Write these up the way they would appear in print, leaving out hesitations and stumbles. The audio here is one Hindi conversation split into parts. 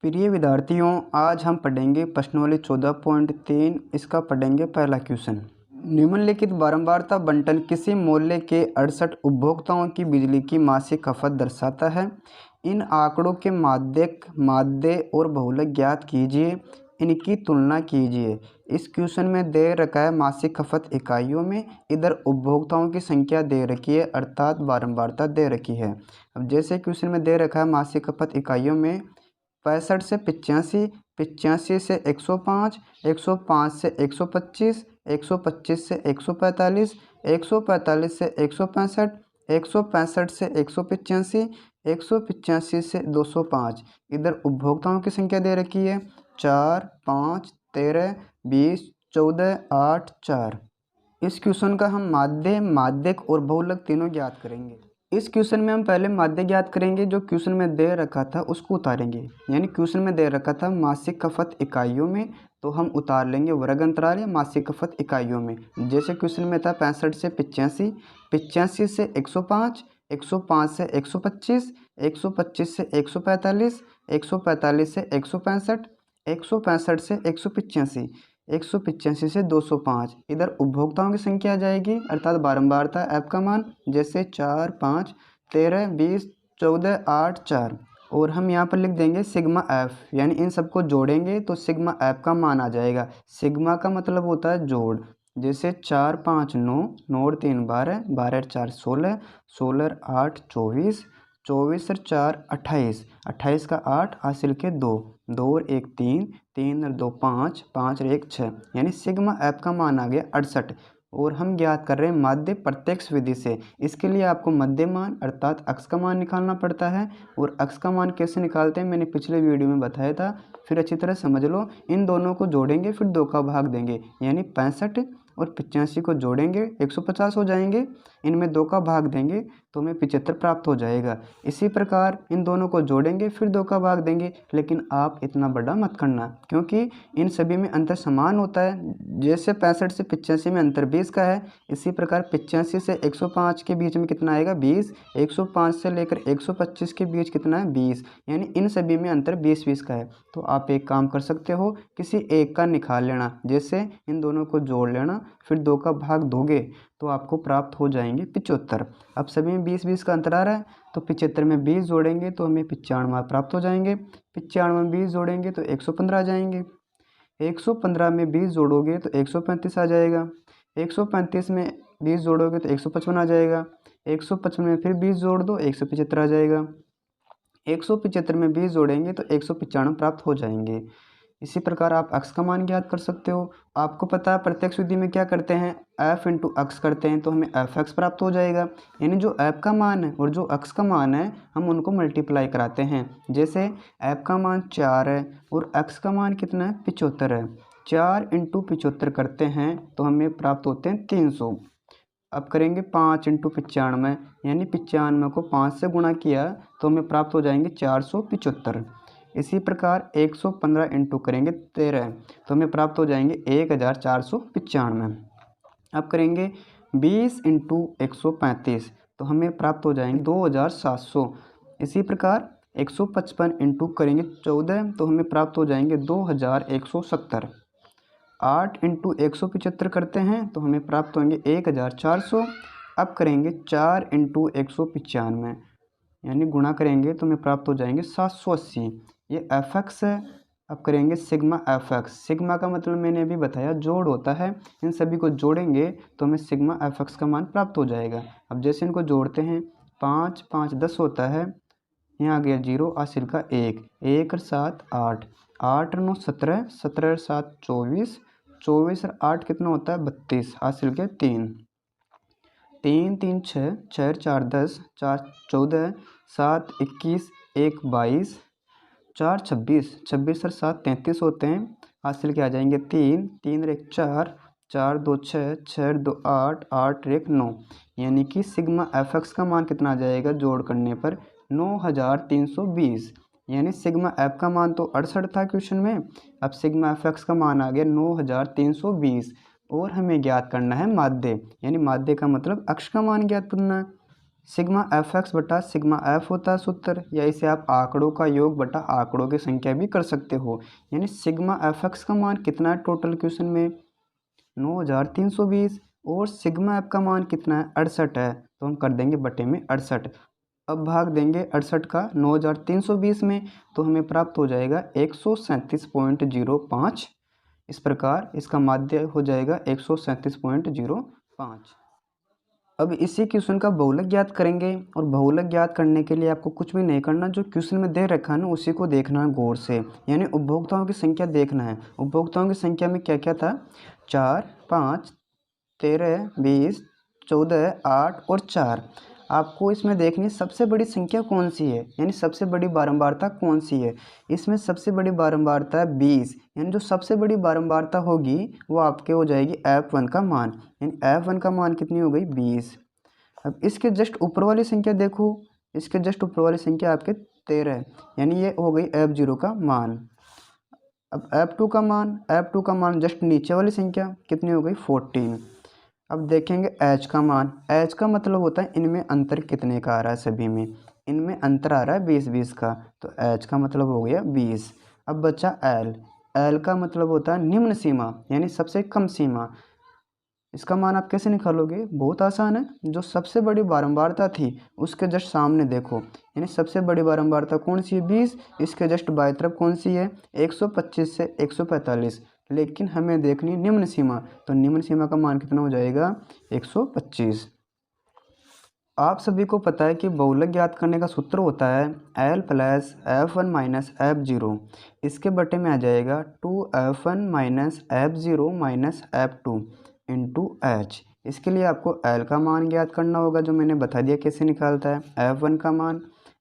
प्रिय विद्यार्थियों, आज हम पढ़ेंगे प्रश्नावली 14.3। इसका पढ़ेंगे पहला क्वेश्चन। निम्नलिखित बारंबारता बंटन किसी मोहल्ले के 68 उपभोक्ताओं की बिजली की मासिक खपत दर्शाता है। इन आंकड़ों के माध्य और बहुलक ज्ञात कीजिए, इनकी तुलना कीजिए। इस क्वेश्चन में दे रखा है मासिक खपत इकाइयों में, इधर उपभोक्ताओं की संख्या दे रखी है अर्थात बारंबारता दे रखी है। अब जैसे क्वेश्चन में दे रखा है मासिक खपत इकाइयों में 65 से 85, 85 से 105, 105 से 125, 125 से 145, 145 से 165, 165 से 185, 185 से 205। इधर उपभोक्ताओं की संख्या दे रखी है 4, 5, 13, 20, 14, 8, 4। इस क्वेश्चन का हम माध्यक और बहुलक तीनों ज्ञात करेंगे। इस क्वेश्चन में हम पहले माध्य ज्ञात करेंगे, जो क्वेश्चन में दे रखा था उसको उतारेंगे। यानी क्वेश्चन में दे रखा था मासिक खपत इकाइयों में, तो हम उतार लेंगे वर्ग अंतराल या मासिक खपत इकाइयों में। जैसे क्वेश्चन में था 65 से 85, 85 से 105, 105 से 125, 125 से 145, 145 से 165, 165 से 185, 185 से 205। इधर उपभोक्ताओं की संख्या आ जाएगी अर्थात बारंबारता ऐप का मान, जैसे 4, 5, 13, 20, 14, 8, 4। और हम यहाँ पर लिख देंगे सिग्मा एफ, यानी इन सबको जोड़ेंगे तो सिग्मा एफ का मान आ जाएगा। सिग्मा का मतलब होता है जोड़। जैसे 4, 5, 9, 9 और 3 12, 12 और 4 16, 16 और 8 24, 24 और 4 28, 28 का 8 हासिल के 2, 2 और 1 3, 3 और 2 5, 5 और 1 6। यानी सिग्मा एफ का मान आ गया 68। और हम ज्ञात कर रहे हैं माध्य प्रत्यक्ष विधि से। इसके लिए आपको मध्य मान अर्थात अक्ष का मान निकालना पड़ता है। और अक्ष का मान कैसे निकालते हैं मैंने पिछले वीडियो में बताया था, फिर अच्छी तरह समझ लो। इन दोनों को जोड़ेंगे फिर 2 का भाग देंगे, यानी 65 और 85 को जोड़ेंगे 150 हो जाएंगे। इनमें 2 का भाग देंगे तो हमें 75 प्राप्त हो जाएगा। इसी प्रकार इन दोनों को जोड़ेंगे फिर 2 का भाग देंगे, लेकिन आप इतना बड़ा मत करना क्योंकि इन सभी में अंतर समान होता है। जैसे 65 से 85 में अंतर 20 का है, इसी प्रकार 85 से 105 के बीच में कितना आएगा 20, 105 से लेकर 125 के बीच कितना है 20। यानी इन सभी में अंतर 20-20 का है। तो आप एक काम कर सकते हो, किसी एक का निकाल लेना, जैसे इन दोनों को जोड़ लेना फिर 2 का भाग दोगे तो आपको प्राप्त हो जाएंगे 75। अब सभी में 20-20 का अंतर आ रहा है, तो 75 में 20 जोड़ेंगे तो हमें 95 प्राप्त हो जाएंगे। 95 में 20 जोड़ेंगे तो 115 आ जाएंगे। 115 में 20 जोड़ोगे तो 135 आ जाएगा। 135 में 20 जोड़ोगे तो 155 आ जाएगा। 155 में फिर 20 जोड़ दो 175 आ जाएगा। 175 में 20 जोड़ेंगे तो 195 प्राप्त हो जाएंगे। इसी प्रकार आप अक्ष का मान ज्ञात कर सकते हो। आपको पता है प्रत्यक्ष विधि में क्या करते हैं, f इंटू अक्ष करते हैं, तो हमें एफ एक्स प्राप्त हो जाएगा। यानी जो f का मान है और जो अक्ष का मान है हम उनको मल्टीप्लाई कराते हैं। जैसे f का मान 4 है और अक्ष का मान कितना है 75 है। 4 इंटू 75 करते हैं तो हमें प्राप्त होते हैं 300। अब करेंगे 5 इंटू 95, यानी 95 को 5 से गुणा किया तो हमें प्राप्त हो जाएंगे 475। इसी प्रकार 115 इंटू करेंगे 13 तो हमें प्राप्त हो जाएंगे 1495। अब करेंगे 20 इंटू 135 तो हमें प्राप्त हो जाएंगे 2700। इसी प्रकार 155 इंटू करेंगे 14 तो हमें प्राप्त हो जाएंगे 2170। 8 इंटू 175 करते हैं तो हमें प्राप्त होंगे 1400। अब करेंगे 4 इंटू 195, यानी गुणा करेंगे तो हमें प्राप्त हो जाएंगे 780। ये एफ एक्स है। अब करेंगे सिग्मा एफ एक्स। सिग्मा का मतलब मैंने अभी बताया जोड़ होता है। इन सभी को जोड़ेंगे तो हमें सिग्मा एफ एक्स का मान प्राप्त हो जाएगा। अब जैसे इनको जोड़ते हैं 5 5 10 होता है, यहाँ आ गया 0 हासिल का 1, 1 और 7 8, 8 और 9 17, 17 और 7 24, 24 और 8 कितना होता है 32 हासिल के 3, 3 3 6, 6 और 4 10, 4 14, 7 21, 1 22, 4 26, 26 और 7 33 होते हैं हासिल के आ जाएंगे 3, 3 और 1 4, 4 2 6, 6 और 2 8, 8 और 1 9। यानी कि सिग्मा एफ एक्स का मान कितना आ जाएगा जोड़ करने पर 9320। यानी सिग्मा एफ का मान तो 68 था क्वेश्चन में, अब सिग्मा एफ एक्स का मान आ गया 9320। और हमें ज्ञात करना है माध्य, यानी माध्य का मतलब अक्ष का मान ज्ञात करना है। सिग्मा एफ एक्स बटा सिग्मा एफ होता है सूत्र, या इसे आप आंकड़ों का योग बटा आंकड़ों की संख्या भी कर सकते हो। यानी सिग्मा एफ एक्स का मान कितना है टोटल क्वेश्चन में 9320, और सिग्मा एफ का मान कितना है 68 है, तो हम कर देंगे बटे में 68। अब भाग देंगे 68 का 9320 में, तो हमें प्राप्त हो जाएगा 137.05। इस प्रकार इसका माध्य हो जाएगा 137.05। अब इसी क्वेश्चन का बहुलक ज्ञात करेंगे, और बहुलक ज्ञात करने के लिए आपको कुछ भी नहीं करना, जो क्वेश्चन में दे रखा है ना उसी को देखना है गौर से। यानी उपभोक्ताओं की संख्या देखना है। उपभोक्ताओं की संख्या में क्या क्या था, 4, 5, 13, 20, 14, 8 और 4। आपको इसमें देखनी है सबसे बड़ी संख्या कौन सी है, यानी सबसे बड़ी बारंबारता कौन सी है। इसमें सबसे बड़ी बारंबारता है 20, यानी जो सबसे बड़ी बारंबारता होगी वो आपके हो जाएगी F1 का मान, यानी F1 का मान कितनी हो गई 20। अब इसके जस्ट ऊपर वाली संख्या देखो, इसके जस्ट ऊपर वाली संख्या आपके 13, यानी ये हो गई F0 का मान। अब F2 का मान जस्ट नीचे वाली संख्या कितनी हो गई 14। अब देखेंगे H का मान। H का मतलब होता है इनमें अंतर कितने का आ रहा है, सभी में इनमें अंतर आ रहा है 20-20 का, तो H का मतलब हो गया 20। अब बचा L का मतलब होता है निम्न सीमा, यानी सबसे कम सीमा। इसका मान आप कैसे निकालोगे, बहुत आसान है। जो सबसे बड़ी बारंबारता थी उसके जस्ट सामने देखो, यानी सबसे बड़ी बारंबारता कौन सी है 20, इसके जस्ट बाएं तरफ कौन सी है 125 से 145, लेकिन हमें देखनी निम्न सीमा, तो निम्न सीमा का मान कितना हो जाएगा 125। आप सभी को पता है कि बहुलक ज्ञात करने का सूत्र होता है L plus F1 minus F0। इसके बटे में आ जाएगा 2F1 minus F0 minus F2 into H। इसके लिए आपको L का मान ज्ञात करना होगा, जो मैंने बता दिया कैसे निकालता है। F1 का मान,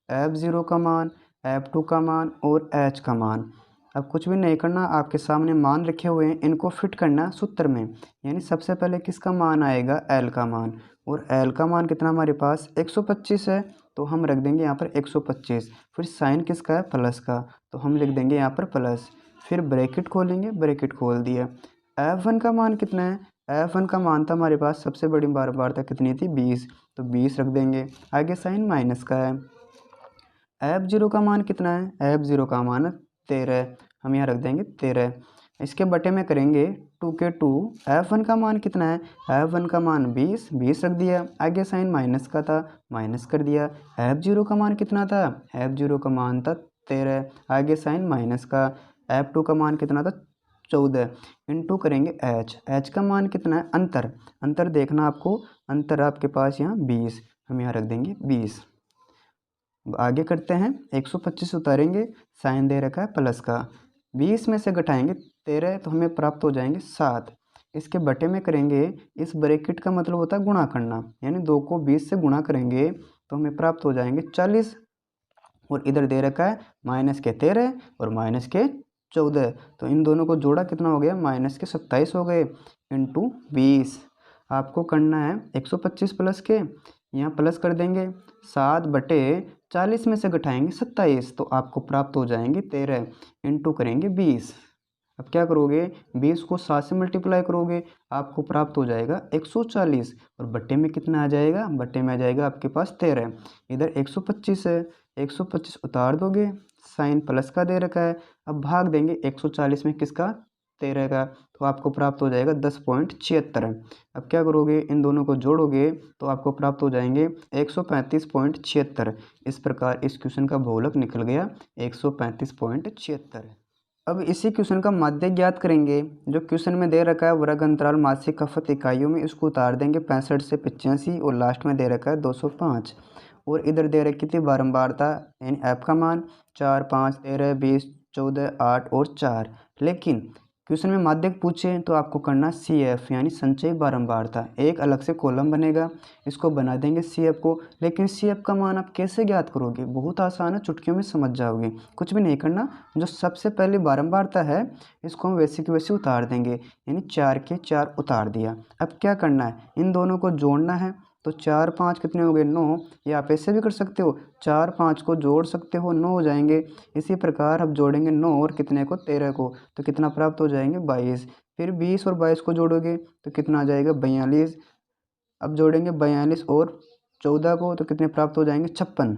F0 का मान, F2 का मान और H का मान। अब कुछ भी नहीं करना, आपके सामने मान रखे हुए हैं, इनको फिट करना सूत्र में। यानी सबसे पहले किसका मान आएगा L का मान, और L का मान कितना हमारे पास 125 है, तो हम रख देंगे यहाँ पर 125। फिर साइन किसका है प्लस का, तो हम लिख देंगे यहाँ पर प्लस। फिर ब्रैकेट खोलेंगे, ब्रैकेट खोल दिया। F1 का मान कितना है, F1 का मान था हमारे पास सबसे बड़ी बारंबारता कितनी थी 20, तो 20 रख देंगे। आगे साइन माइनस का है। F0 का मान कितना है, F0 का मान 13, हम यहाँ रख देंगे 13। इसके बटे में करेंगे 2 के 2। F1 का मान कितना है, F1 का मान 20, 20 रख दिया। आगे साइन माइनस का था, माइनस कर दिया। F0 का मान कितना था, F0 का मान था 13, आगे साइन माइनस का। F2 का मान कितना था 14, इंटू करेंगे H का मान कितना है, अंतर देखना आपको, अंतर आपके पास यहाँ 20, हम यहाँ रख देंगे 20। आगे करते हैं, 125 उतारेंगे, साइन दे रखा है प्लस का। 20 में से घटाएंगे 13, तो हमें प्राप्त हो जाएंगे 7। इसके बटे में करेंगे, इस ब्रैकेट का मतलब होता है गुणा करना, यानी 2 को 20 से गुणा करेंगे तो हमें प्राप्त हो जाएंगे 40। और इधर दे रखा है माइनस के 13 और माइनस के 14, तो इन दोनों को जोड़ा कितना हो गया माइनस के 27 हो गए, इंटू 20। आपको करना है 125 प्लस के, यहाँ प्लस कर देंगे 7 बटे 40 में से घटाएंगे 27, तो आपको प्राप्त हो जाएंगे 13, इंटू करेंगे 20। अब क्या करोगे, 20 को 7 से मल्टीप्लाई करोगे, आपको प्राप्त हो जाएगा 140, और बट्टे में कितना आ जाएगा, बट्टे में आ जाएगा आपके पास 13। इधर 125 है, 125 उतार दोगे, साइन प्लस का दे रखा है। अब भाग देंगे 140 में किसका, 13 का, तो आपको प्राप्त हो जाएगा 10.76। अब क्या करोगे, इन दोनों को जोड़ोगे तो आपको प्राप्त हो जाएंगे 135.76। इस प्रकार इस क्वेश्चन का बहुलक निकल गया 135.76। अब इसी क्वेश्चन का माध्य ज्ञात करेंगे। जो क्वेश्चन में दे रखा है वर्ग अंतराल मासिक खपत इकाइयों में, इसको उतार देंगे 65 से 85, और लास्ट में दे रखा है 205। और इधर दे रखी थी बारंबारता, यानी F का मान 4, 5, 13, 20, 14, 8 और 4। लेकिन क्वेश्चन में माध्यक पूछे तो आपको करना CF, यानी संचयी बारंबारता। एक अलग से कॉलम बनेगा, इसको बना देंगे CF को। लेकिन CF का मान आप कैसे ज्ञात करोगे, बहुत आसान है, चुटकियों में समझ जाओगे। कुछ भी नहीं करना, जो सबसे पहली बारंबारता है इसको हम वैसे की वैसे उतार देंगे, यानी 4 के 4 उतार दिया। अब क्या करना है, इन दोनों को जोड़ना है, तो 4, 5 कितने हो गए 9, या आप ऐसे भी कर सकते हो, 4, 5 को जोड़ सकते हो, 9 हो जाएंगे। इसी प्रकार अब जोड़ेंगे 9 और कितने को 13 को, तो कितना प्राप्त हो जाएंगे 22। फिर 20 और 22 को जोड़ोगे तो कितना आ जाएगा 42। अब जोड़ेंगे 42 और 14 को तो कितने प्राप्त हो जाएंगे 56।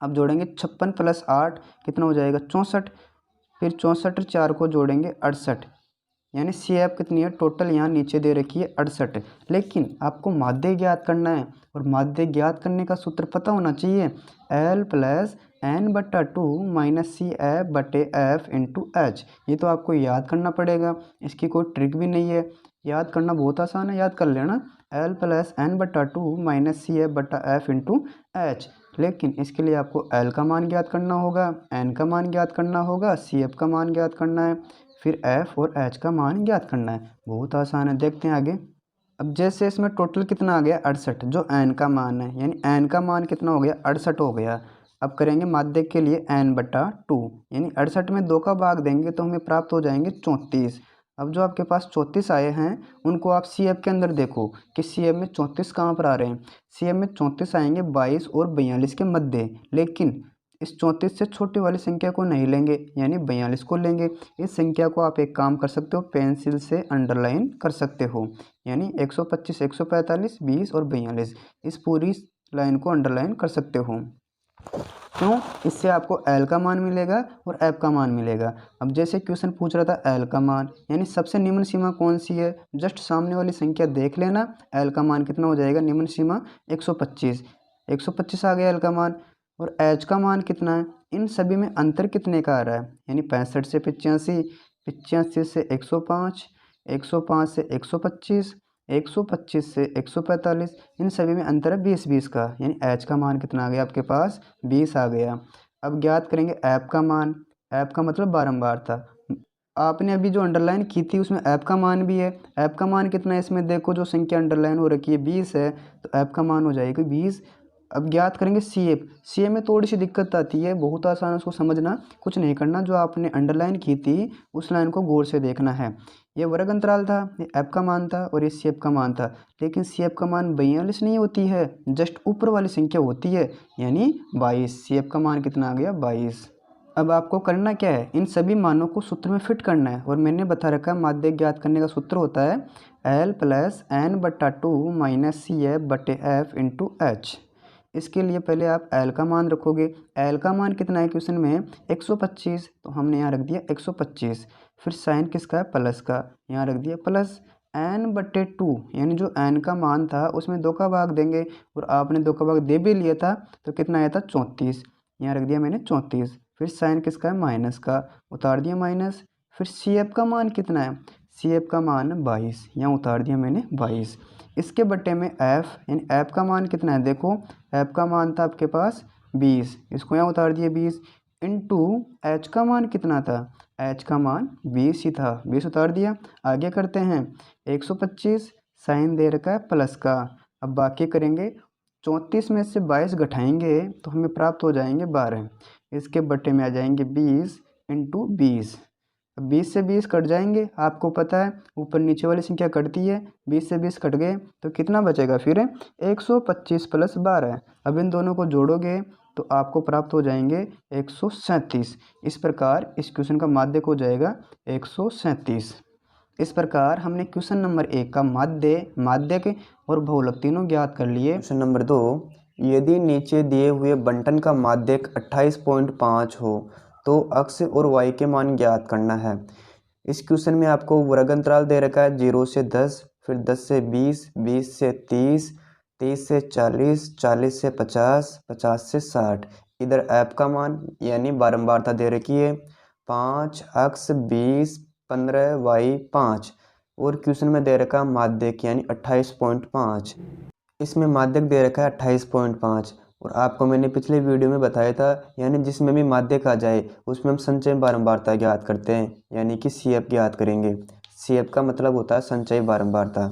अब जोड़ेंगे 56 + 8 कितना हो जाएगा 64। फिर 64 और 4 को जोड़ेंगे 68, यानी CF कितनी है टोटल यहाँ नीचे दे रखी है 68। लेकिन आपको माध्य ज्ञात करना है और माध्य ज्ञात करने का सूत्र पता होना चाहिए, L + N/2 - CF/F × H। ये तो आपको याद करना पड़ेगा, इसकी कोई ट्रिक भी नहीं है, याद करना बहुत आसान है, याद कर लेना L + N/2 - CF/F × H। लेकिन इसके लिए आपको L का मान ज्ञात करना होगा, N का मान ज्ञात करना होगा, CF का मान ज्ञात करना है, फिर F और H का मान ज्ञात करना है। बहुत आसान है, देखते हैं आगे। अब जैसे इसमें टोटल कितना आ गया 68, जो N का मान है, यानी N का मान कितना हो गया 68 हो गया। अब करेंगे माध्यक के लिए N/2, यानी 68 में 2 का भाग देंगे तो हमें प्राप्त हो जाएंगे 34। अब जो आपके पास 34 आए हैं उनको आप CF के अंदर देखो कि CF में 34 कहाँ पर आ रहे हैं। CF में 34 आएंगे 22 और 42 के मध्य, लेकिन इस 34 से छोटी वाली संख्या को नहीं लेंगे, यानी 42 को लेंगे। इस संख्या को आप एक काम कर सकते हो, पेंसिल से अंडरलाइन कर सकते हो, यानी 125, 145, 20 और 42, इस पूरी लाइन को अंडरलाइन कर सकते हो। क्यों? इससे आपको L का मान मिलेगा और F का मान मिलेगा। अब जैसे क्वेश्चन पूछ रहा था L का मान, यानी सबसे निम्न सीमा कौन सी है, जस्ट सामने वाली संख्या देख लेना। L का मान कितना हो जाएगा निम्न सीमा 125, 125 आ गया L का मान। और H का मान कितना है, इन सभी में अंतर कितने का आ रहा है, यानी 65 से 85, 85 से 105, 105 से 125, 125 से 145, इन सभी में अंतर है 20-20 का, यानी H का मान कितना आ गया आपके पास 20 आ गया। अब ज्ञात करेंगे F का मान, F का मतलब बारंबार था। आपने अभी जो अंडरलाइन की थी उसमें F का मान भी है, F का मान कितना है इसमें देखो, जो संख्या अंडरलाइन हो रखी है 20 है, तो F का मान हो जाएगा 20। अब ज्ञात करेंगे CF में थोड़ी सी दिक्कत आती है, बहुत आसान है उसको समझना, कुछ नहीं करना, जो आपने अंडरलाइन की थी उस लाइन को गौर से देखना है। ये वर्ग अंतराल था, ये F का मान था और ये CF का मान था, लेकिन CF का मान 42 नहीं होती है, जस्ट ऊपर वाली संख्या होती है, यानी 22। CF का मान कितना आ गया 22। अब आपको करना क्या है, इन सभी मानों को सूत्र में फिट करना है, और मैंने बता रखा माध्य ज्ञात करने का सूत्र होता है L + N/2 - CF/F × H। इसके लिए पहले आप L का मान रखोगे, L का मान कितना है क्वेश्चन में 125, तो हमने यहाँ रख दिया 125। फिर साइन किसका है प्लस का, यहाँ रख दिया प्लस N/2, यानी जो N का मान था उसमें 2 का भाग देंगे, और आपने 2 का भाग दे भी लिया था तो कितना आया था 34, यहाँ रख दिया मैंने 34। फिर साइन किसका है माइनस का, उतार दिया माइनस। फिर CF का मान कितना है, CF का मान 22, यहाँ उतार दिया मैंने 22। इसके बट्टे में F, यानी F का मान कितना है देखो, F का मान था आपके पास 20, इसको यहाँ उतार दिए 20, इंटू H का मान कितना था, H का मान 20 ही था, 20 उतार दिया। आगे करते हैं 125, साइन दे रखा है प्लस का। अब बाकी करेंगे 34 में से 22 घटाएंगे तो हमें प्राप्त हो जाएंगे 12, इसके बट्टे में आ जाएंगे 20 × 20। 20 से 20 कट जाएंगे, आपको पता है ऊपर नीचे वाली संख्या कटती है, 20 से 20 कट गए तो कितना बचेगा फिर 125 + 12। अब इन दोनों को जोड़ोगे तो आपको प्राप्त हो जाएंगे 137। इस प्रकार इस क्वेश्चन का माध्यक हो जाएगा 137। इस प्रकार हमने क्वेश्चन नंबर 1 का माध्यक और बहुलक तीनों ज्ञात कर लिए। क्वेश्चन नंबर 2, यदि नीचे दिए हुए बंटन का माध्यक 28.5 हो तो अक्ष और y के मान ज्ञात करना है। इस क्वेश्चन में आपको वर्ग अंतराल दे रखा है 0 से 10, फिर 10 से 20, 20 से 30, 30 से 40, 40 से 50, 50 से 60। इधर F का मान यानी बारंबारता दे रखी है 5, अक्ष 20, 15, y 5, और क्वेश्चन में दे रखा माध्यक यानी 28.5। इसमें माध्यक दे रखा है 28.5, और आपको मैंने पिछले वीडियो में बताया था, यानी जिसमें भी माध्यक आ जाए उसमें हम संचय बारंबारता ज्ञात करते हैं, यानी कि CF ज्ञात करेंगे। CF का मतलब होता है संचय बारंबारता।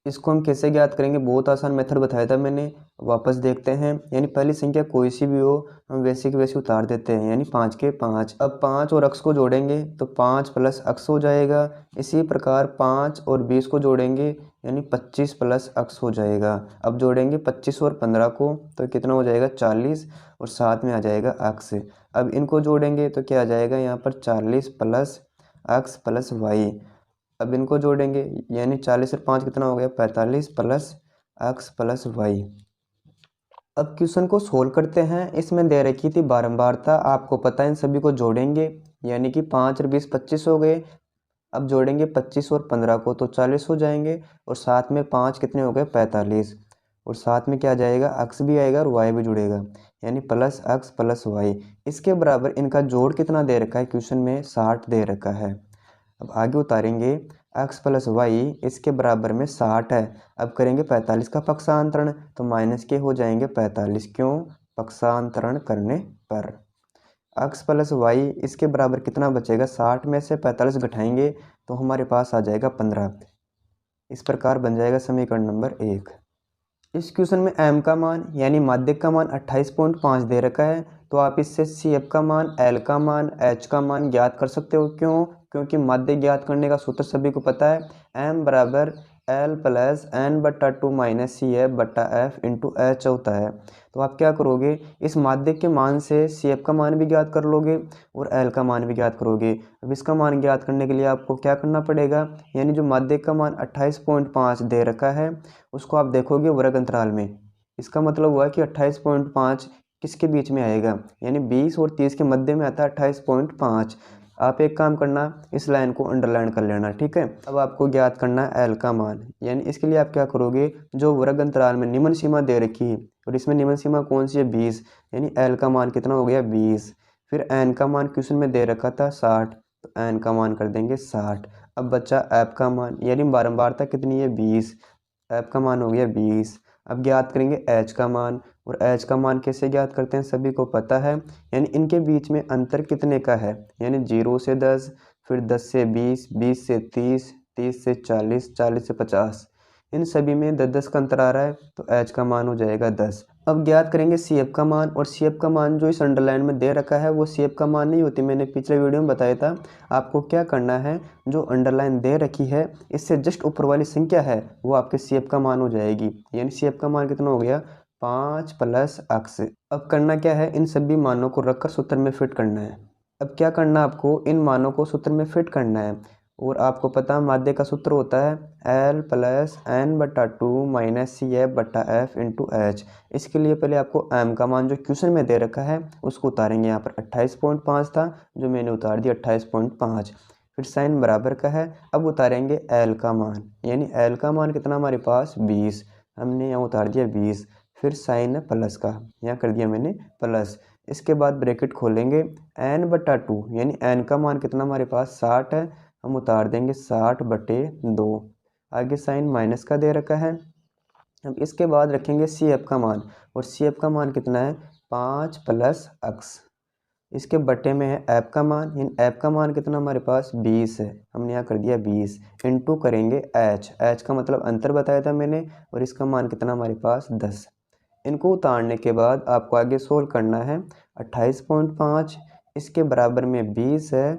इसको हम कैसे ज्ञात करेंगे, बहुत आसान मेथड बताया था मैंने, वापस देखते हैं। यानी पहली संख्या कोई सी भी हो हम वैसे की वैसे उतार देते हैं, यानी 5 के 5। अब 5 और अक्ष को जोड़ेंगे तो 5 + अक्ष हो जाएगा। इसी प्रकार 5 और 20 को जोड़ेंगे यानी 25 + अक्ष हो जाएगा। अब जोड़ेंगे 25 और 15 को तो कितना हो जाएगा 40, और साथ में आ जाएगा अक्ष। अब इनको जोड़ेंगे तो क्या आ जाएगा यहाँ पर 40 + अक्ष + y। अब इनको जोड़ेंगे यानी 40 और 5 कितना हो गया 45 + एक्स प्लस वाई। अब क्वेश्चन को सोल्व करते हैं। इसमें दे रखी थी बारंबारता, आपको पता है इन सभी को जोड़ेंगे, यानी कि 5 और 20 25 हो गए। अब जोड़ेंगे 25 और 15 को तो 40 हो जाएंगे, और साथ में 5 कितने हो गए 45, और साथ में क्या जाएगा एक्स भी आएगा और वाई भी जुड़ेगा, यानी प्लस एक्स प्लस वाई। इसके बराबर इनका जोड़ कितना दे रखा है क्वेश्चन में 60 दे रखा है। अब आगे उतारेंगे एक्स प्लस वाई, इसके बराबर में 60 है। अब करेंगे 45 का पक्षांतरण, तो माइनस के हो जाएंगे 45, क्यों पक्षांतरण करने पर। एक्स प्लस वाई इसके बराबर कितना बचेगा, 60 में से 45 घटाएंगे तो हमारे पास आ जाएगा 15। इस प्रकार बन जाएगा समीकरण नंबर 1। इस क्वेश्चन में m का मान यानी माध्यक का मान 28.5 दे रखा है, तो आप इससे CF का मान, L का मान, H का मान ज्ञात कर सकते हो। क्यों? क्योंकि माध्यक ज्ञात करने का सूत्र सभी को पता है, m बराबर L प्लस एन बट्टा 2 माइनस CF बट्टा F इंटू H होता है। तो आप क्या करोगे, इस माध्यक के मान से CF का मान भी ज्ञात कर लोगे और L का मान भी ज्ञात करोगे। अब इसका मान ज्ञात करने के लिए आपको क्या करना पड़ेगा, यानी जो माध्यक का मान 28.5 दे रखा है उसको आप देखोगे वर्ग अंतराल में। इसका मतलब हुआ कि 28.5 किसके बीच में आएगा, यानी 20 और 30 के मध्य में आता है 28.5। आप एक काम करना, इस लाइन को अंडरलाइन कर लेना, ठीक है। अब आपको ज्ञात करना है एल का मान, यानी इसके लिए आप क्या करोगे, जो वर्ग अंतराल में निम्न सीमा दे रखी है और इसमें निम्न सीमा कौन सी है 20, यानी एल का मान कितना हो गया 20। फिर एन का मान क्वेश्चन में दे रखा था 60, तो एन का मान कर देंगे 60। अब बच्चा एफ का मान, यानी बारंबारता कितनी है 20, एफ का मान हो गया 20। अब ज्ञात करेंगे एच का मान, और एच का मान कैसे ज्ञात करते हैं सभी को पता है, यानी इनके बीच में अंतर कितने का है, यानी 0 से 10, फिर 10 से 20, 20 से 30, 30 से 40, 40 से 50, इन सभी में 10-10 का अंतर आ रहा है, तो एच का मान हो जाएगा 10। अब ज्ञात करेंगे CF का मान, और CF का मान जो इस अंडरलाइन में दे रखा है वो CF का मान नहीं होती, मैंने पिछले वीडियो में बताया था। आपको क्या करना है, जो अंडरलाइन दे रखी है इससे जस्ट ऊपर वाली संख्या है वो आपके CF का मान हो जाएगी, यानी CF का मान कितना हो गया 5 प्लस एक्स। अब करना क्या है, इन सभी मानों को रखकर सूत्र में फिट करना है। अब क्या करना, आपको इन मानों को सूत्र में फिट करना है, और आपको पता है माध्य का सूत्र होता है L प्लस एन बटा 2 माइनस CF बटा F इंटू H। इसके लिए पहले आपको m का मान जो क्वेश्चन में दे रखा है उसको उतारेंगे। यहाँ पर 28.5 था जो मैंने उतार दिया 28.5, फिर साइन बराबर का है। अब उतारेंगे L का मान, यानी L का मान कितना हमारे पास 20, हमने यहाँ उतार दिया 20। फिर साइन है प्लस का, यहाँ कर दिया मैंने प्लस। इसके बाद ब्रैकेट खोलेंगे n बटा 2, यानी n का मान कितना हमारे पास 60 है, हम उतार देंगे 60 बटे 2। आगे साइन माइनस का दे रखा है। अब इसके बाद रखेंगे CF का मान, और CF का मान कितना है 5 प्लस एक्स। इसके बटे में है ऐप का मान, इन ऐप का मान कितना हमारे पास 20 है, हमने यहाँ कर दिया 20। इंटू करेंगे एच का मतलब अंतर बताया था मैंने, और इसका मान कितना हमारे पास 10। इनको उतारने के बाद आपको आगे सोल्व करना है 28.5, इसके बराबर में 20 है,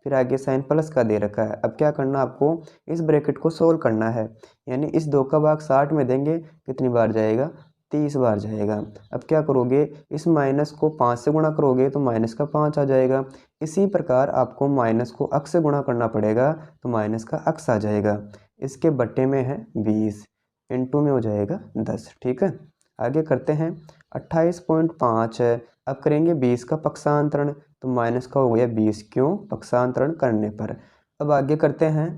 फिर आगे साइन प्लस का दे रखा है। अब क्या करना, आपको इस ब्रैकेट को सोल्व करना है, यानी इस 2 का भाग 60 में देंगे कितनी बार जाएगा 30 बार जाएगा। अब क्या करोगे, इस माइनस को 5 से गुणा करोगे तो माइनस का 5 आ जाएगा। इसी प्रकार आपको माइनस को अक्स से गुणा करना पड़ेगा तो माइनस का अक्स आ जाएगा। इसके बट्टे में है 20, इंटू में हो जाएगा 10, ठीक है। आगे करते हैं 28.5 है, अब करेंगे 20 का पक्षांतरण, तो माइनस का हो गया 20, क्यों पक्षांतरण करने पर। अब आगे करते हैं,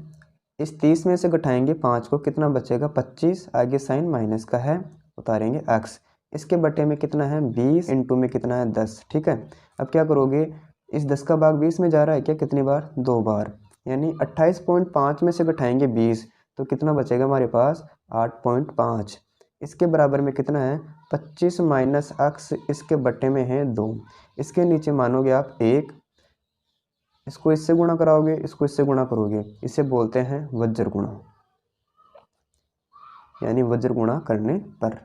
इस 30 में से घटाएंगे 5 को, कितना बचेगा 25। आगे साइन माइनस का है, उतारेंगे x। इसके बटे में कितना है 20, इंटू में कितना है 10, ठीक है। अब क्या करोगे, इस 10 का भाग 20 में जा रहा है क्या, कितनी बार 2 बार, यानी 28.5 में से घटाएंगे 20 तो कितना बचेगा हमारे पास 8.5। इसके बराबर में कितना है 25 माइनस एक्स, इसके बटे में है 2। इसके नीचे मानोगे आप 1, इसको इससे गुणा कराओगे, इसको इससे गुणा करोगे, इसे बोलते हैं वज्र गुणा, यानी वज्र गुणा करने पर।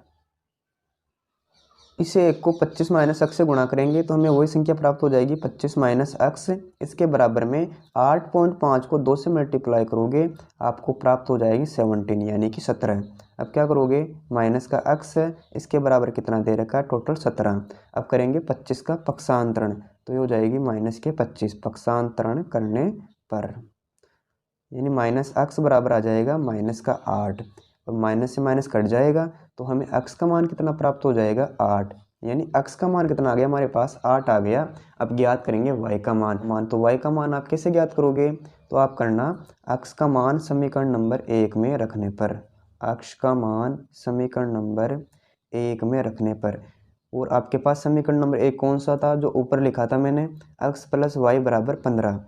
इसे एक को 25 माइनस एक्स से गुणा करेंगे तो हमें वही संख्या प्राप्त हो जाएगी 25 माइनस एक्स। इसके बराबर में 8.5 को 2 से मल्टीप्लाई करोगे आपको प्राप्त हो जाएगी 17, यानी कि 17। अब क्या करोगे, माइनस का एक्स है, इसके बराबर कितना दे रखा है टोटल 17। अब करेंगे 25 का पक्षांतरण, तो ये हो जाएगी माइनस के 25 पक्षांतरण करने पर, यानी माइनस एक्स बराबर आ जाएगा माइनस का 8, और माइनस से माइनस कट जाएगा तो हमें x का मान कितना प्राप्त हो जाएगा 8, यानी x का मान कितना आ गया हमारे पास 8 आ गया। अब ज्ञात करेंगे y का मान तो y का मान आप कैसे ज्ञात करोगे, तो आप करना x का मान समीकरण नंबर 1 में रखने पर, x का मान समीकरण नंबर 1 में रखने पर, और आपके पास समीकरण नंबर 1 कौन सा था जो ऊपर लिखा था मैंने, x प्लस वाई बराबर 15,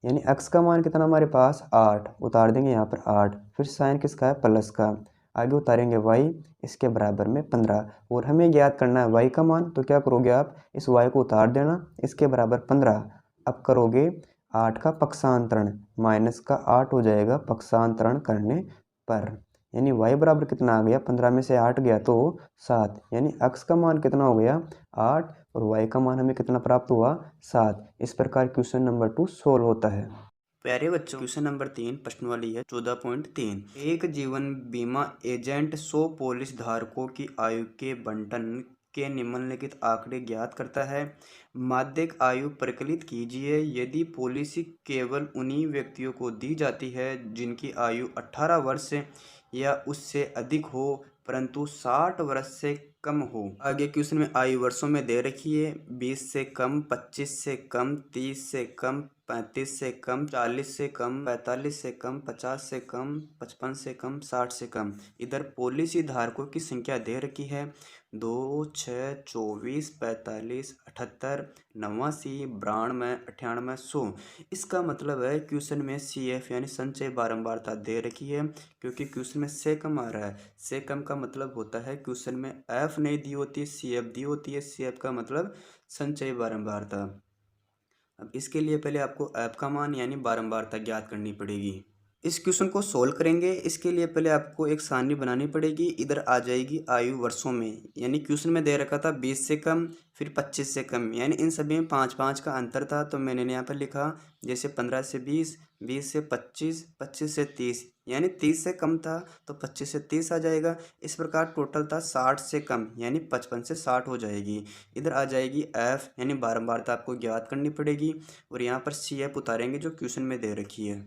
यानी x का मान कितना हमारे पास 8, उतार देंगे यहाँ पर 8, फिर साइन किसका है प्लस का, आगे उतारेंगे y इसके बराबर में 15, और हमें ज्ञात करना है y का मान, तो क्या करोगे आप इस y को उतार देना इसके बराबर 15, अब करोगे 8 का पक्षांतरण, माइनस का 8 हो जाएगा पक्षांतरण करने पर, यानी y बराबर कितना आ गया 15 में से 8 गया तो 7, यानी x का मान कितना हो गया 8 और y का मान हमें कितना प्राप्त हुआ 7। इस प्रकार क्वेश्चन नंबर 2 सोल्व होता है। प्यारे बच्चों, क्वेश्चन नंबर 3 प्रश्न वाली है 14.3। एक जीवन बीमा एजेंट 100 पॉलिसी धारकों की आयु के बंटन के निम्नलिखित आंकड़े ज्ञात करता है। माध्यिक आयु परिकलित कीजिए। यदि पॉलिसी केवल उन्हीं व्यक्तियों को दी जाती है जिनकी आयु 18 वर्ष या उससे अधिक हो परंतु 60 वर्ष से कम हो। आगे क्वेश्चन में आयु वर्षों में दे रखी है 20 से कम, 25 से कम, 30 से कम, 35 से कम, 40 से कम, 45 से कम, 50 से कम, 55 से कम, 60 से कम। इधर पॉलिसी धारकों की संख्या दे रखी है 2, 6, 24, 45, 78, 89, 92, 98, 100। इसका मतलब है क्वेश्चन में CF यानी संचय बारंबारता दे रखी है, क्योंकि क्वेश्चन में से कम आ रहा है। से कम का मतलब होता है क्वेश्चन में F नहीं दी होती, CF दी होती है। CF का मतलब संचय बारंबारता। अब इसके लिए पहले आपको ऐप का मान यानी बारंबारता ज्ञात करनी पड़ेगी। इस क्वेश्चन को सोल्व करेंगे, इसके लिए पहले आपको एक सारणी बनानी पड़ेगी। इधर आ जाएगी आयु वर्षों में, यानी क्वेश्चन में दे रखा था 20 से कम फिर 25 से कम, यानी इन सभी में 5-5 का अंतर था, तो मैंने यहाँ पर लिखा जैसे 15 से 20, 20 से 25, 25 से 30, यानी 30 से कम था तो 25 से 30 आ जाएगा। इस प्रकार टोटल था 60 से कम, यानी 55 से 60 हो जाएगी। इधर आ जाएगी एफ यानी बारंबारता आपको ज्ञात करनी पड़ेगी, और यहाँ पर CF उतारेंगे जो क्वेश्चन में दे रखी है।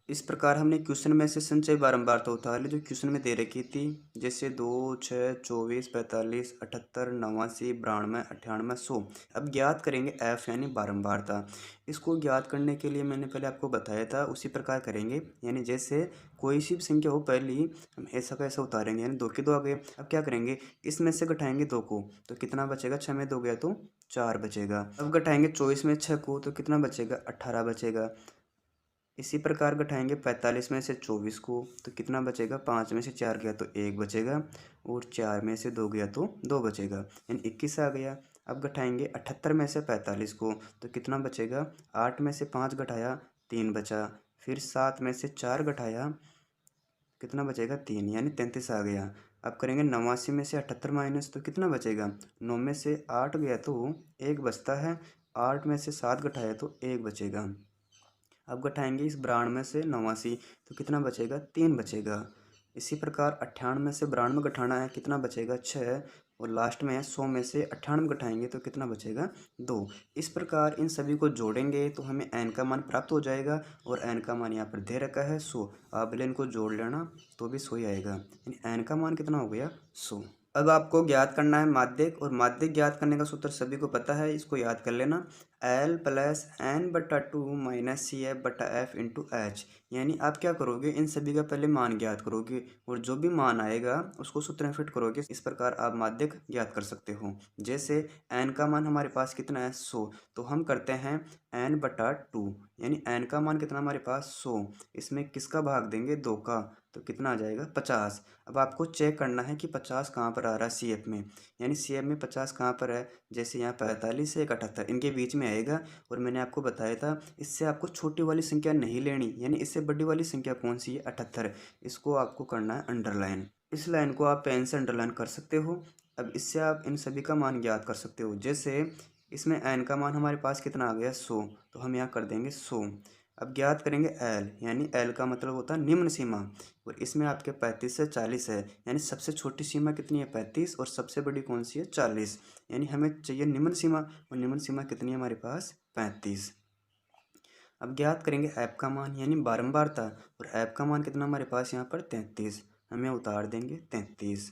इस प्रकार हमने क्वेश्चन में से संचय बारंबारता उतार ली जो क्वेश्चन में दे रखी थी, जैसे 2, 6, 24, 45, 78, 89, 92, 98, 100। अब ज्ञात करेंगे F यानी बारंबारता। इसको ज्ञात करने के लिए मैंने पहले आपको बताया था, उसी प्रकार करेंगे, यानी जैसे कोई सी भी संख्या हो पहली हम ऐसा का ऐसा उतारेंगे, यानी 2 के 2 आ गए। अब क्या करेंगे, इसमें से घटाएंगे 2 को तो कितना बचेगा, 6 में 2 गया तो 4 बचेगा। अब घटाएंगे 24 में 6 को तो कितना बचेगा, 18 बचेगा। इसी प्रकार घटाएंगे 45 में से 24 को तो कितना बचेगा, 5 में से 4 गया तो 1 बचेगा, और 4 में से 2 गया तो 2 बचेगा, यानी 21 आ गया। अब घटाएंगे 78 में से 45 को तो कितना बचेगा, 8 में से 5 घटाया 3 बचा, फिर 7 में से 4 घटाया कितना बचेगा 3, यानी 33 आ गया। अब करेंगे 89 में से 78 माइनस तो कितना बचेगा, 9 में से 8 गया तो 1 बचता है, 8 में से 7 घटाया तो 1 बचेगा। अब घटाएंगे इस 92 में से 89 तो कितना बचेगा, 3 बचेगा। इसी प्रकार 98 में से 92 घटाना है, कितना बचेगा 6, और लास्ट में 100 में से 98 घटाएंगे तो कितना बचेगा 2। इस प्रकार इन सभी को जोड़ेंगे तो हमें n का मान प्राप्त हो जाएगा, और n का मान यहाँ पर दे रखा है 100। आप भले इनको जोड़ लेना तो भी 100 ही आएगा, यानी n का मान कितना हो गया 100। अब आपको ज्ञात करना है माध्यिक, और माध्यिक ज्ञात करने का सूत्र सभी को पता है, इसको याद कर लेना, L plus N/2 minus CF/F into H। यानी आप क्या करोगे, इन सभी का पहले मान ज्ञात करोगे, और जो भी मान आएगा उसको सूत्र में फिट करोगे। इस प्रकार आप माध्यिक ज्ञात कर सकते हो। जैसे n का मान हमारे पास कितना है 100, तो हम करते हैं N/2, यानी n का मान कितना हमारे पास 100, इसमें किसका भाग देंगे 2 का, तो कितना आ जाएगा 50। अब आपको चेक करना है कि 50 कहाँ पर आ रहा है CF में, यानी CF में 50 कहाँ पर है, जैसे यहाँ 45 से 78 इनके बीच में आएगा। और मैंने आपको बताया था इससे आपको छोटी वाली संख्या नहीं लेनी, यानी इससे बड़ी वाली संख्या कौन सी है 78, इसको आपको करना है अंडरलाइन। इस लाइन को आप पेन से अंडरलाइन कर सकते हो। अब इससे आप इन सभी का मान ज्ञात कर सकते हो। जैसे इसमें n का मान हमारे पास कितना आ गया 100, तो हम यहाँ कर देंगे 100। अब ज्ञात करेंगे L, यानी L का मतलब होता है निम्न सीमा, और इसमें आपके 35 से 40 है, यानी सबसे छोटी सीमा कितनी है 35, और सबसे बड़ी कौन सी है 40, यानी हमें चाहिए निम्न सीमा, और निम्न सीमा कितनी है हमारे पास 35। अब ज्ञात करेंगे ऐप का मान यानी बारंबारता, और ऐप का मान कितना हमारे पास यहाँ पर 33, हमें उतार देंगे 33।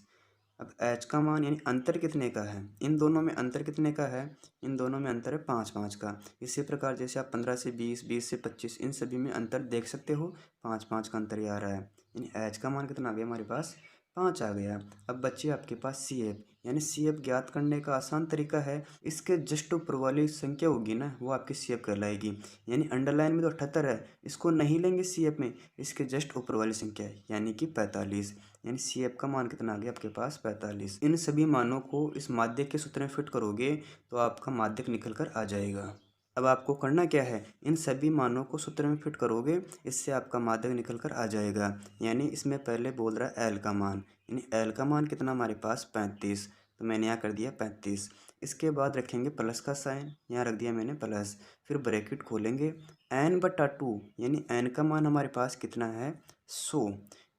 अब एच का मान यानी अंतर कितने का है, इन दोनों में अंतर कितने का है, इन दोनों में अंतर है 5-5 का। इसी प्रकार जैसे आप 15 से 20, 20 से 25, इन सभी में अंतर देख सकते हो, 5-5 का अंतर ये आ रहा है, यानी एच का मान कितना आ गया हमारे पास, 5 आ गया। अब बच्चे आपके पास सी एफ, यानी सी एफ ज्ञात करने का आसान तरीका है, इसके जस्ट ऊपर वाली संख्या होगी ना वो आपकी सी एफ कहलाएगी। यानी अंडरलाइन में तो 78 है, इसको नहीं लेंगे सी एफ में, इसके जस्ट ऊपर वाली संख्या है यानी कि 45, यानी सी एफ का मान कितना आ गया आपके पास 45। इन सभी मानों को इस माध्यक के सूत्र में फिट करोगे तो आपका माध्यक निकल कर आ जाएगा। अब आपको करना क्या है, इन सभी मानों को सूत्र में फिट करोगे, इससे आपका माध्यक निकल कर आ जाएगा। यानी इसमें पहले बोल रहा है एल का मान, यानी एल का मान कितना हमारे पास 35, तो मैंने यहाँ कर दिया 35। इसके बाद रखेंगे प्लस का साइन, यहाँ रख दिया मैंने प्लस, फिर ब्रैकेट खोलेंगे n/2, यानी n का मान हमारे पास कितना है 100,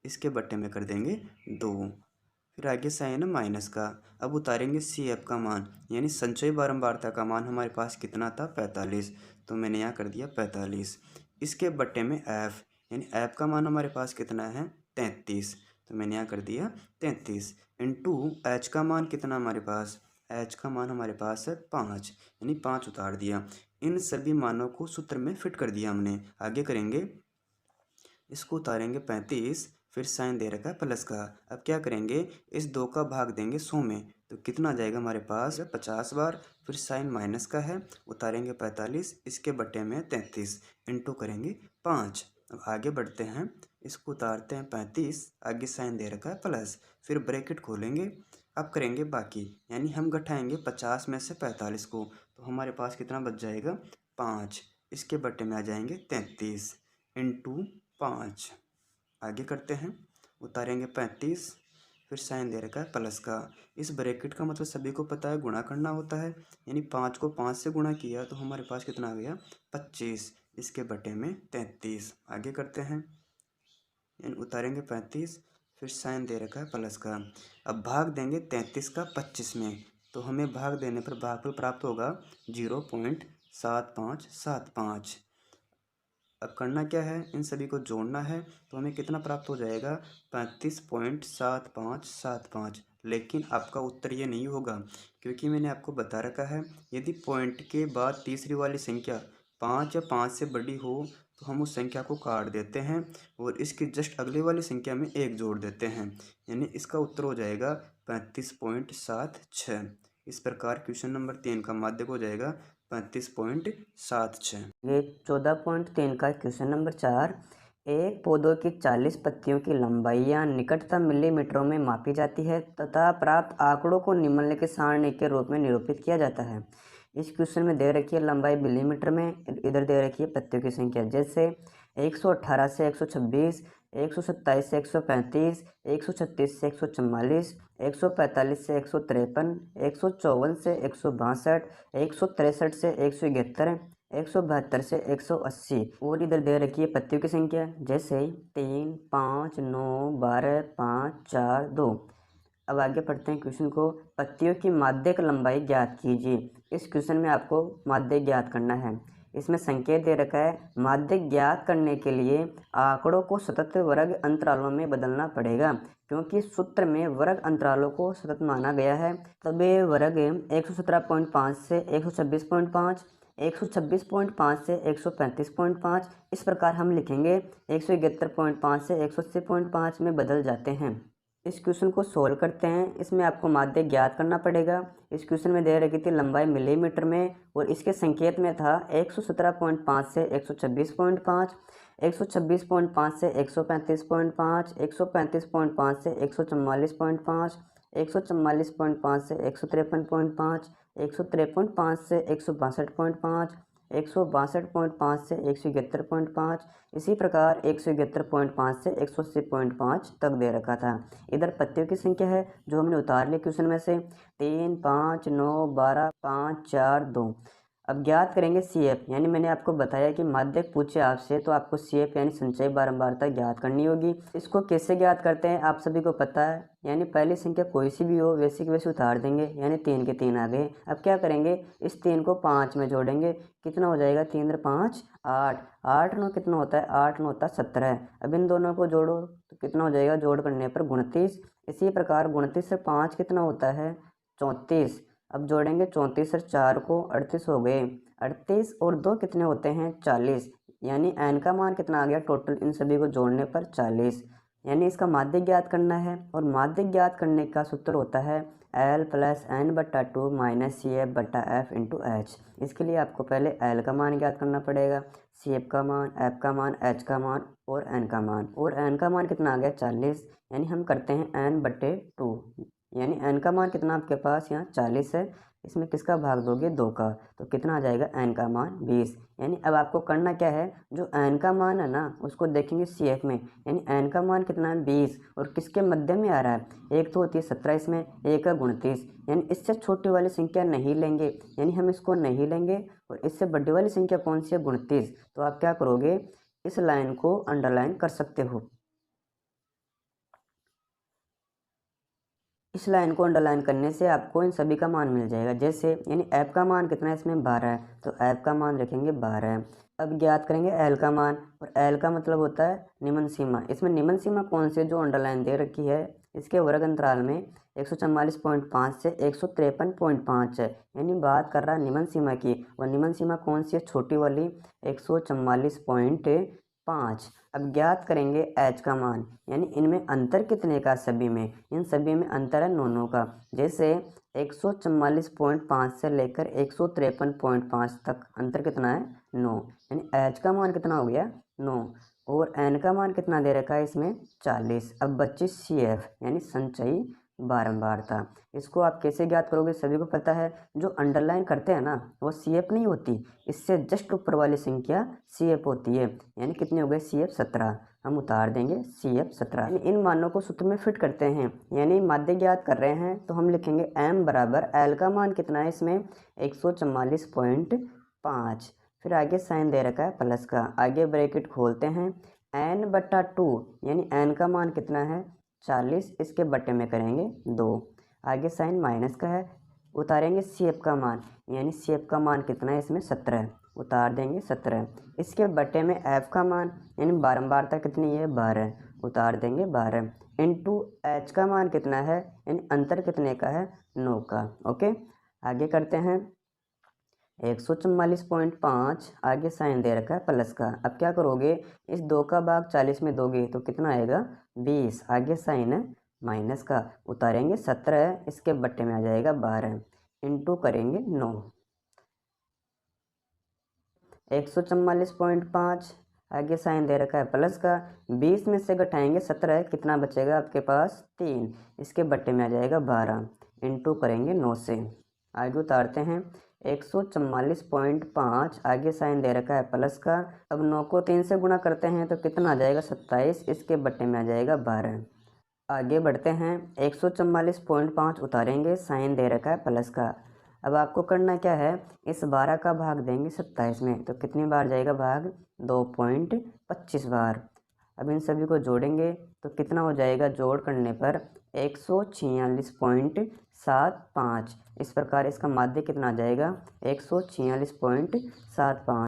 इसके बट्टे में कर देंगे 2, फिर आगे साइन है माइनस का। अब उतारेंगे सी एफ का मान, यानी संचयी बारंबारता का मान हमारे पास कितना था 45, तो मैंने यहाँ कर दिया 45, इसके बट्टे में एफ, यानी एफ का मान हमारे पास कितना है 33, तो मैंने यहाँ कर दिया 33 इंटू एच का मान कितना हमारे पास, एच का मान हमारे पास है 5, यानी 5 उतार दिया। इन सभी मानों को सूत्र में फिट कर दिया हमने। आगे करेंगे, इसको उतारेंगे 35, फिर साइन दे रखा है प्लस का। अब क्या करेंगे, इस 2 का भाग देंगे 100 में, तो कितना आ जाएगा हमारे पास 50 बार, फिर साइन माइनस का है, उतारेंगे 45, इसके बट्टे में 33 इंटू करेंगे 5। अब आगे बढ़ते हैं, इसको उतारते हैं 35, आगे साइन दे रखा है प्लस, फिर ब्रैकेट खोलेंगे। अब करेंगे बाकी, यानी हम घटाएंगे 50 में से 45 को, तो हमारे पास कितना बच जाएगा 5, इसके बट्टे में आ जाएंगे 33 इंटू 5। आगे करते हैं, उतारेंगे 35, फिर साइन दे रखा है प्लस का। इस ब्रैकेट का मतलब सभी को पता है गुणा करना होता है, यानी 5 को 5 से गुणा किया तो हमारे पास कितना आ गया 25, इसके बटे में 33। आगे करते हैं, यानी उतारेंगे 35, फिर साइन दे रखा है प्लस का। अब भाग देंगे 33 का 25 में, तो हमें भाग देने पर भागफल प्राप्त होगा 0.7575। अब करना क्या है, इन सभी को जोड़ना है, तो हमें कितना प्राप्त हो जाएगा 35.7575। लेकिन आपका उत्तर ये नहीं होगा, क्योंकि मैंने आपको बता रखा है यदि पॉइंट के बाद तीसरी वाली संख्या 5 या 5 से बड़ी हो तो हम उस संख्या को काट देते हैं और इसकी जस्ट अगले वाली संख्या में 1 जोड़ देते हैं, यानी इसका उत्तर हो जाएगा 35.76। इस प्रकार क्वेश्चन नंबर 3 का माध्यक हो जाएगा 35.76। ये 14.3 का क्वेश्चन नंबर 4, एक पौधों की 40 पत्तियों की लंबाई या निकटतम मिलीमीटरों में मापी जाती है तथा प्राप्त आंकड़ों को निम्नलिखित सारणी के रूप में निरूपित किया जाता है। इस क्वेश्चन में दे रखी है लंबाई मिलीमीटर में, इधर दे रखी है पत्तियों की संख्या, जैसे 118 से 126, 127 से 135, 136 से 144, 145 से 153, 154 से 162, 163 से 171, 172 से 180। और इधर दे रखी है पत्तियों की संख्या, जैसे 3, 5, 9, 12, 5, 4, 2। अब आगे पढ़ते हैं क्वेश्चन को, पत्तियों की माध्यक लंबाई ज्ञात कीजिए। इस क्वेश्चन में आपको माध्यक ज्ञात करना है। इसमें संकेत दे रखा है, माध्यक ज्ञात करने के लिए आंकड़ों को सतत वर्ग अंतरालों में बदलना पड़ेगा, क्योंकि सूत्र में वर्ग अंतरालों को सतत माना गया है। तब ये वर्ग 117.5 से 126.5, 126.5 से 135.5, इस प्रकार हम लिखेंगे 171.5 से 180.5 में बदल जाते हैं। इस क्वेश्चन को सोल्व करते हैं। इसमें आपको माध्यक ज्ञात करना पड़ेगा। इस क्वेश्चन में दे रखी थी लंबाई मिलीमीटर में और इसके संकेत में था 117.5 से 126.5, 126.5 से 135.5, 135.5 से 144.5, 144.5 से 153.5, 153.5 से 162.5, 162.5 से 171.5, इसी प्रकार 171.5 से 180.5 तक दे रखा था। इधर पत्तियों की संख्या है जो हमने उतार ली क्वेश्चन में से 3, 5, 9, 12, 5, 4, 2। अब ज्ञात करेंगे CF, यानी मैंने आपको बताया कि माध्यक पूछे आपसे तो आपको CF यानी संचयी बारंबारता ज्ञात करनी होगी। इसको कैसे ज्ञात करते हैं आप सभी को पता है, यानी पहली संख्या कोई सी भी हो वैसे की वैसे उतार देंगे, यानी 3 के 3 आ गए। अब क्या करेंगे, इस 3 को 5 में जोड़ेंगे, कितना हो जाएगा, 3 × 5 8, 8 9 कितना होता है, 8 9 होता है 17। अब इन दोनों को जोड़ो तो कितना हो जाएगा, जोड़ करने पर 29। इसी प्रकार 29 से 5 कितना होता है, 34। अब जोड़ेंगे 34 और 4 को 38 हो गए। 38 और 2 कितने होते हैं, 40, यानी n का मान कितना आ गया टोटल इन सभी को जोड़ने पर 40, यानी इसका माध्य ज्ञात करना है। और माध्य ज्ञात करने का सूत्र होता है L + n/2 - CF/F × H। इसके लिए आपको पहले L का मान ज्ञात करना पड़ेगा, CF का मान, F का मान, H का मान और N का मान। और N का मान कितना आ गया, 40, यानी हम करते हैं n/2, यानी n का मान कितना आपके पास यहाँ 40 है, इसमें किसका भाग दोगे, 2 का, तो कितना आ जाएगा n का मान 20। यानी अब आपको करना क्या है, जो n का मान है ना उसको देखेंगे CF में, यानी n का मान कितना है 20 और किसके मध्य में आ रहा है, एक तो होती है 17 इसमें, एक है 29, यानी इससे छोटी वाली संख्या नहीं लेंगे, यानी हम इसको नहीं लेंगे। और इससे बड़ी वाली संख्या कौन सी है, 29। तो आप क्या करोगे, इस लाइन को अंडरलाइन कर सकते हो। इस लाइन को अंडरलाइन करने से आपको इन सभी का मान मिल जाएगा। जैसे यानी F का मान कितना है, इसमें 12 है, तो F का मान रखेंगे 12। अब ज्ञात करेंगे L का मान, और L का मतलब होता है निम्न सीमा। इसमें निम्न सीमा कौन सी है, जो अंडरलाइन दे रखी है, इसके वर्ग अंतराल में 144.5 से 153.5 है, यानी बात कर रहा है निम्न सीमा की। और निम्न सीमा कौन सी है, छोटी वाली 144.5। अब ज्ञात करेंगे H का मान, यानी इनमें अंतर कितने का, सभी में, इन सभी में अंतर है 9 का। जैसे 144.5 से लेकर 153.5 तक अंतर कितना है, 9, यानी H का मान कितना हो गया, 9। और N का मान कितना दे रखा है इसमें, 40। अब बच्ची CF यानी संचयी बारंबारता, इसको आप कैसे ज्ञात करोगे, सभी को पता है, जो अंडरलाइन करते हैं ना वो CF नहीं होती, इससे जस्ट ऊपर वाली संख्या CF होती है। यानी कितने हो गए, CF 17, हम उतार देंगे CF 17। इन मानों को सूत्र में फिट करते हैं, यानी माध्य ज्ञात कर रहे हैं तो हम लिखेंगे M = L का मान कितना है इसमें, 144.5, फिर आगे साइन दे रखा है प्लस का, आगे ब्रैकेट खोलते हैं, n/2, यानी n का मान कितना है 40, इसके बटे में करेंगे 2, आगे साइन माइनस का है, उतारेंगे CF का मान, यानी CF का मान कितना है इसमें 17, उतार देंगे 17, इसके बटे में F का मान, यानी बारंबारता कितनी है 12, उतार देंगे 12, इंटू H का मान कितना है, यानी अंतर कितने का है, 9 का। ओके, आगे करते हैं 144.5, आगे साइन दे रखा है प्लस का। अब क्या करोगे, इस 2 का भाग 40 में दोगे तो कितना आएगा, 20, आगे साइन है माइनस का, उतारेंगे 17, इसके बट्टे में आ जाएगा 12, इंटू करेंगे 9। 144.5, आगे साइन दे रखा है प्लस का, 20 में से घटाएंगे 17, कितना बचेगा आपके पास 3, इसके बट्टे में आ जाएगा 12, इंटू करेंगे 9 से। आगे उतारते हैं 144.5, आगे साइन दे रखा है प्लस का, अब 9 को 3 से गुणा करते हैं तो कितना आ जाएगा 27, इसके बट्टे में आ जाएगा 12। आगे बढ़ते हैं 144.5 उतारेंगे, साइन दे रखा है प्लस का। अब आपको करना क्या है, इस 12 का भाग देंगे 27 में, तो कितनी बार जाएगा भाग, 2.25 बार। अब इन सभी को जोड़ेंगे तो कितना हो जाएगा, जोड़ करने पर 146.75। इस प्रकार इसका माध्य कितना आ जाएगा, 146.75।